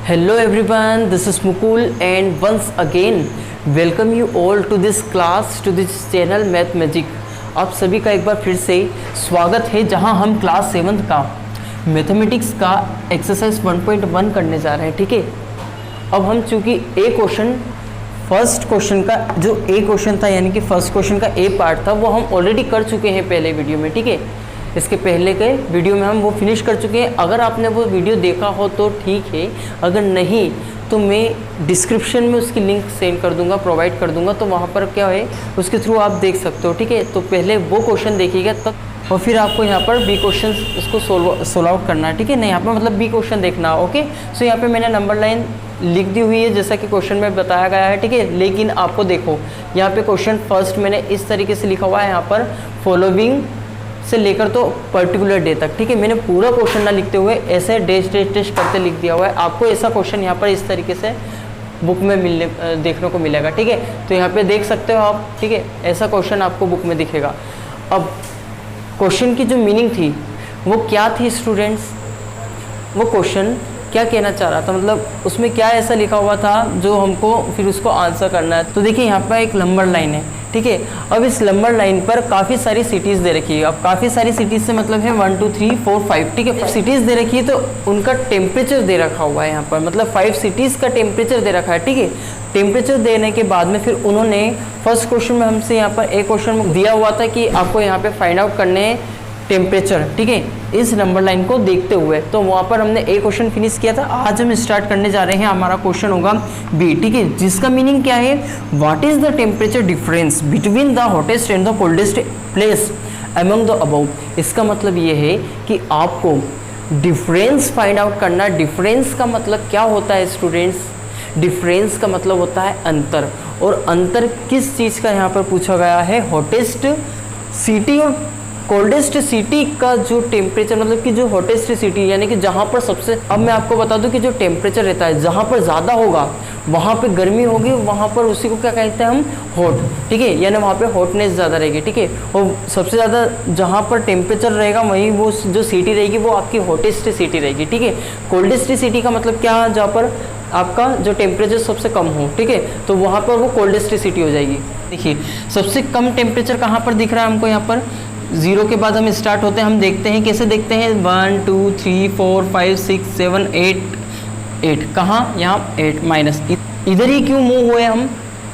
Hello everyone, this is Mukul and once again welcome you all to this class, to this channel Math Magic। आप सभी का एक बार फिर से स्वागत है, जहां हम क्लास 7th का मैथमेटिक्स का एक्सरसाइज 1.1 करने जा रहे हैं। ठीक है, अब हम चूँकि फर्स्ट क्वेश्चन का जो ए क्वेश्चन था, यानी कि फर्स्ट क्वेश्चन का ए पार्ट था, वो हम ऑलरेडी कर चुके हैं पहले वीडियो में। ठीक है, इसके पहले के वीडियो में हम वो फिनिश कर चुके हैं। अगर आपने वो वीडियो देखा हो तो ठीक है, अगर नहीं तो मैं डिस्क्रिप्शन में उसकी लिंक सेंड कर दूंगा, प्रोवाइड कर दूंगा, तो वहाँ पर क्या है उसके थ्रू आप देख सकते हो। ठीक है, तो पहले वो क्वेश्चन देखिएगा तब, और फिर आपको यहाँ पर बी क्वेश्चन उसको सोल्व आउट करना है। ठीक है, नहीं यहाँ पर मतलब बी क्वेश्चन देखना। ओके, सो यहाँ पे मैंने नंबर लाइन लिख दी हुई है जैसा कि क्वेश्चन में बताया गया है। ठीक है, लेकिन आपको देखो यहाँ पे क्वेश्चन फर्स्ट मैंने इस तरीके से लिखा हुआ है, यहाँ पर फॉलोइंग से लेकर तो पर्टिकुलर डे तक। ठीक है, मैंने पूरा क्वेश्चन ना लिखते हुए ऐसे डैश डैश डैश करते लिख दिया हुआ है। आपको ऐसा क्वेश्चन यहाँ पर इस तरीके से बुक में देखने को मिलेगा। ठीक है, तो यहाँ पे देख सकते हो आप। ठीक है, ऐसा क्वेश्चन आपको बुक में दिखेगा। अब क्वेश्चन की जो मीनिंग थी वो क्या थी स्टूडेंट्स, वो क्वेश्चन क्या कहना चाह रहा था, मतलब उसमें क्या ऐसा लिखा हुआ था जो हमको फिर उसको आंसर करना है। तो देखिए यहाँ पर एक नंबर लाइन है। ठीक है, अब इस नंबर लाइन पर काफ़ी सारी सिटीज़ दे रखी है। अब काफ़ी सारी सिटीज़ से मतलब है 1 2 3 4 5। ठीक है, सिटीज़ दे रखी है तो उनका टेम्परेचर दे रखा हुआ है यहाँ पर, मतलब 5 सिटीज़ का टेम्परेचर दे रखा है। ठीक है, टेम्परेचर देने के बाद में फिर उन्होंने फर्स्ट क्वेश्चन में हमसे यहाँ पर एक क्वेश्चन दिया हुआ था कि आपको यहाँ पे फाइंड आउट करने हैं टेम्परेचर। ठीक है, इस नंबर लाइन को देखते हुए, तो वहाँ पर हमने ए क्वेश्चन फिनिश किया था। आज हम स्टार्ट करने जा रहे हैं, हमारा क्वेश्चन होगा बी। ठीक है, जिसका मीनिंग क्या है, what is the temperature difference between the hottest and the coldest place among the above. इसका मतलब ये है कि आपको डिफरेंस फाइंड आउट करना। डिफरेंस का मतलब क्या होता है स्टूडेंट्स, डिफरेंस का मतलब होता है अंतर। और अंतर किस चीज़ का यहाँ पर पूछा गया है, हॉटेस्ट सिटी और कोल्डेस्ट सिटी का जो टेम्परेचर, मतलब कि जो हॉटेस्ट सिटी यानी कि जहाँ पर सबसे, अब मैं आपको बता दूं कि जो टेम्परेचर रहता है जहाँ पर ज़्यादा होगा वहाँ पे गर्मी होगी, वहाँ पर उसी को क्या कहते हैं हम, हॉट। ठीक है, यानी वहाँ पे हॉटनेस ज़्यादा रहेगी। ठीक है, और सबसे ज़्यादा जहाँ पर टेम्परेचर रहेगा वहीं वो जो सिटी रहेगी वो आपकी हॉटेस्ट सिटी रहेगी। ठीक है, कोल्डेस्ट सिटी का मतलब क्या है, जहाँ पर आपका जो टेम्परेचर सबसे कम हो। ठीक है, तो वहाँ पर वो कोल्डेस्ट सिटी हो जाएगी। देखिए सबसे कम टेम्परेचर कहाँ पर दिख रहा है हमको, यहाँ पर 0 के बाद हम स्टार्ट होते हैं। हम देखते हैं कैसे देखते हैं, 1 2 3 4 5 6 7 8 कहाँ, यहाँ 8 माइनस इधर ही क्यों मूव हुए हम,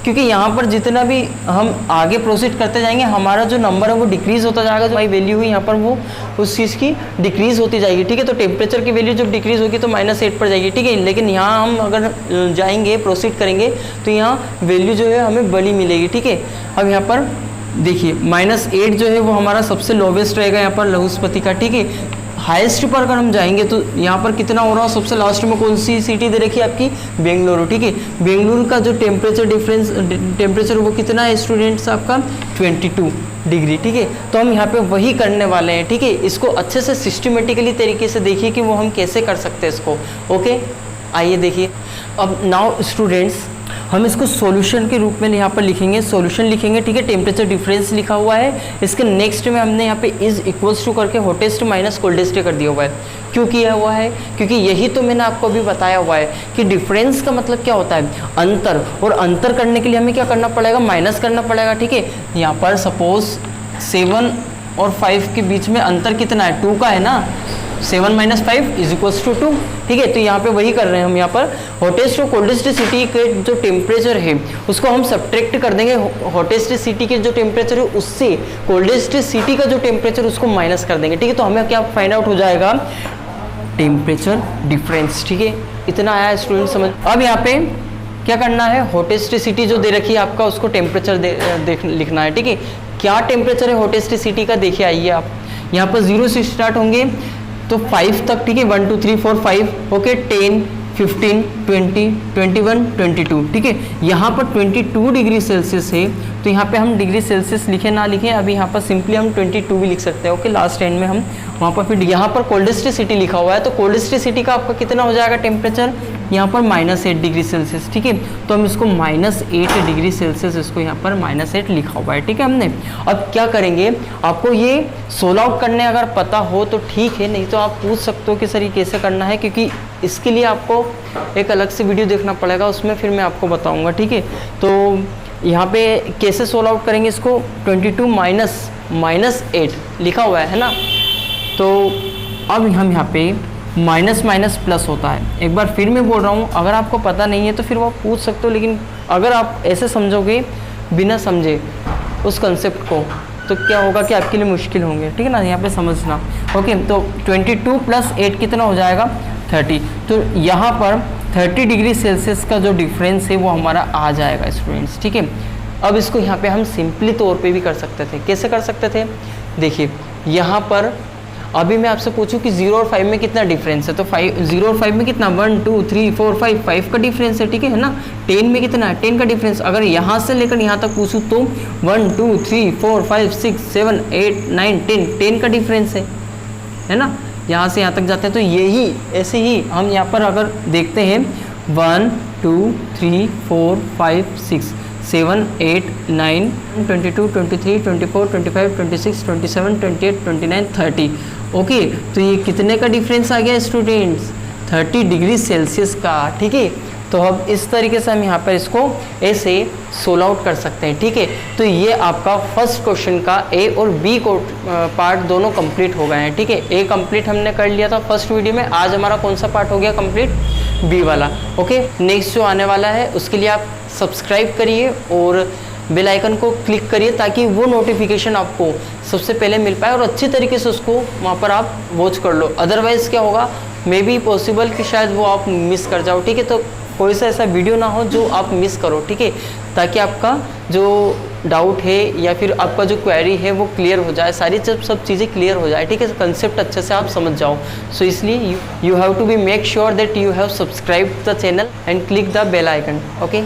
क्योंकि यहाँ पर जितना भी हम आगे प्रोसीड करते जाएंगे हमारा जो नंबर है वो डिक्रीज होता जाएगा। जो भाई वैल्यू हुई यहाँ पर वो उस चीज़ की डिक्रीज होती जाएगी। ठीक है, तो टेम्परेचर की वैल्यू जब डिक्रीज होगी तो -8 पर जाएगी। ठीक है, लेकिन यहाँ हम अगर जाएंगे प्रोसीड करेंगे तो यहाँ वैल्यू जो है हमें बड़ी मिलेगी। ठीक है, अब यहाँ पर देखिए -8 जो है वो हमारा सबसे लोवेस्ट रहेगा यहाँ पर लघुस्पति का। ठीक है, हाईएस्ट पर अगर हम जाएंगे तो यहाँ पर कितना हो रहा है, सबसे लास्ट में कौन सी सिटी दे रखी है आपकी, बेंगलुरु। ठीक है, बेंगलुरु का जो टेम्परेचर वो कितना है स्टूडेंट्स, आपका 22 डिग्री। ठीक है, तो हम यहाँ पे वही करने वाले हैं। ठीक है, इसको अच्छे से सिस्टमेटिकली तरीके से देखिए कि वो हम कैसे कर सकते हैं इसको। ओके, आइए देखिए। अब नाउ स्टूडेंट्स हम इसको सॉल्यूशन के रूप में यहाँ पर लिखेंगे, सॉल्यूशन लिखेंगे। ठीक है, टेम्परेचर डिफरेंस लिखा हुआ है, इसके नेक्स्ट में हमने यहाँ पे इज इक्वल्स टू करके हॉटेस्ट माइनस कोल्डेस्ट कर दिया हुआ है। क्यों किया हुआ है, क्योंकि यही तो मैंने आपको अभी बताया हुआ है कि डिफरेंस का मतलब क्या होता है, अंतर। और अंतर करने के लिए हमें क्या करना पड़ेगा, माइनस करना पड़ेगा। ठीक है, यहाँ पर सपोज 7 और 5 के बीच में अंतर कितना है, 2 का है ना, 7 - 5 = 2। ठीक है, तो यहाँ पे वही कर रहे हैं हम। यहाँ पर हॉटेस्ट और कोल्डेस्ट सिटी के जो टेम्परेचर है उसको हम सब्ट्रैक्ट कर देंगे, हॉटेस्ट सिटी के जो टेम्परेचर है उससे कोल्डेस्ट सिटी का जो टेम्परेचर उसको माइनस कर देंगे। ठीक है, तो हमें क्या फाइंड आउट हो जाएगा, टेम्परेचर डिफरेंस। ठीक है, इतना आया स्टूडेंट समझ। अब यहाँ पे क्या करना है, हॉटेस्ट सिटी जो दे रखी है आपका उसको टेम्परेचर लिखना है। ठीक है, क्या टेम्परेचर है हॉटेस्ट सिटी का, देखिए आइए आप, यहाँ पर 0 से स्टार्ट होंगे तो 5 तक। ठीक है, 1 2 3 4 5 ओके, 10 15 20 21 22। ठीक है, यहाँ पर 22 डिग्री सेल्सियस है, तो यहाँ पे हम डिग्री सेल्सियस लिखे ना लिखें, अभी यहाँ पर सिंपली हम 22 भी लिख सकते हैं। ओके, लास्ट एंड में हम वहाँ पर फिर यहाँ पर कोल्डेस्ट सिटी लिखा हुआ है, तो कोल्डेस्ट सिटी का आपका कितना हो जाएगा टेम्परेचर, यहाँ पर -8 डिग्री सेल्सियस। ठीक है, तो हम इसको -8 डिग्री सेल्सियस, इसको यहाँ पर -8 लिखा हुआ है। ठीक है, हमने अब क्या करेंगे, आपको ये सोल्व आउट करने अगर पता हो तो ठीक है, नहीं तो आप पूछ सकते हो कि सर ये कैसे करना है, क्योंकि इसके लिए आपको एक अलग से वीडियो देखना पड़ेगा, उसमें फिर मैं आपको बताऊंगा, ठीक है। तो यहाँ पे कैसे सोल्व आउट करेंगे इसको, 22 माइनस 8 लिखा हुआ है ना। तो अब हम यहाँ पे माइनस माइनस प्लस होता है। एक बार फिर मैं बोल रहा हूँ, अगर आपको पता नहीं है तो फिर वो आप पूछ सकते हो, लेकिन अगर आप ऐसे समझोगे बिना समझे उस कंसेप्ट को तो क्या होगा कि आपके लिए मुश्किल होंगे, ठीक है ना। यहाँ पे समझना। ओके, तो 22 प्लस 8 कितना हो जाएगा 30। तो यहाँ पर 30 डिग्री सेल्सियस का जो डिफरेंस है वो हमारा आ जाएगा स्टूडेंट्स, ठीक है। अब इसको यहाँ पे हम सिंपली तौर पे भी कर सकते थे। कैसे कर सकते थे, देखिए यहाँ पर अभी मैं आपसे पूछूं कि 0 और 5 में कितना डिफरेंस है, तो 0 और 5 में कितना 1 2 3 4 5 का डिफरेंस है, ठीक है ना। 10 में कितना है 10 का डिफरेंस। अगर यहाँ से लेकर यहाँ तक पूछूं तो 1 2 3 4 5 6 7 8 9 10 का डिफरेंस है ना। यहाँ से यहाँ तक जाते हैं तो यही ऐसे ही हम यहाँ पर अगर देखते हैं 1 2 3 4 5 6 7 8 9 22 23 24 25 26 27 28 29 30। ओके, तो ये कितने का डिफरेंस आ गया स्टूडेंट्स, 30 डिग्री सेल्सियस का, ठीक है। तो अब इस तरीके से हम यहाँ पर इसको ऐसे सोल्व आउट कर सकते हैं, ठीक है। तो ये आपका फर्स्ट क्वेश्चन का ए और बी को पार्ट दोनों कंप्लीट हो गए हैं, ठीक है। ए कंप्लीट हमने कर लिया था फर्स्ट वीडियो में, आज हमारा कौन सा पार्ट हो गया कंप्लीट, बी वाला। ओके, नेक्स्ट जो आने वाला है उसके लिए आप सब्सक्राइब करिए और बेल आइकन को क्लिक करिए ताकि वो नोटिफिकेशन आपको सबसे पहले मिल पाए और अच्छी तरीके से उसको वहाँ पर आप वॉच कर लो। अदरवाइज़ क्या होगा, मे बी पॉसिबल कि शायद वो आप मिस कर जाओ, ठीक है। तो कोई सा ऐसा वीडियो ना हो जो आप मिस करो, ठीक है, ताकि आपका जो डाउट है या फिर आपका जो क्वेरी है वो क्लियर हो जाए, सारी सब चीज़ें क्लियर हो जाए, ठीक है, कंसेप्ट अच्छे से आप समझ जाओ। सो इसलिए you have to be make sure that you have subscribe the channel and click the bell icon. Okay.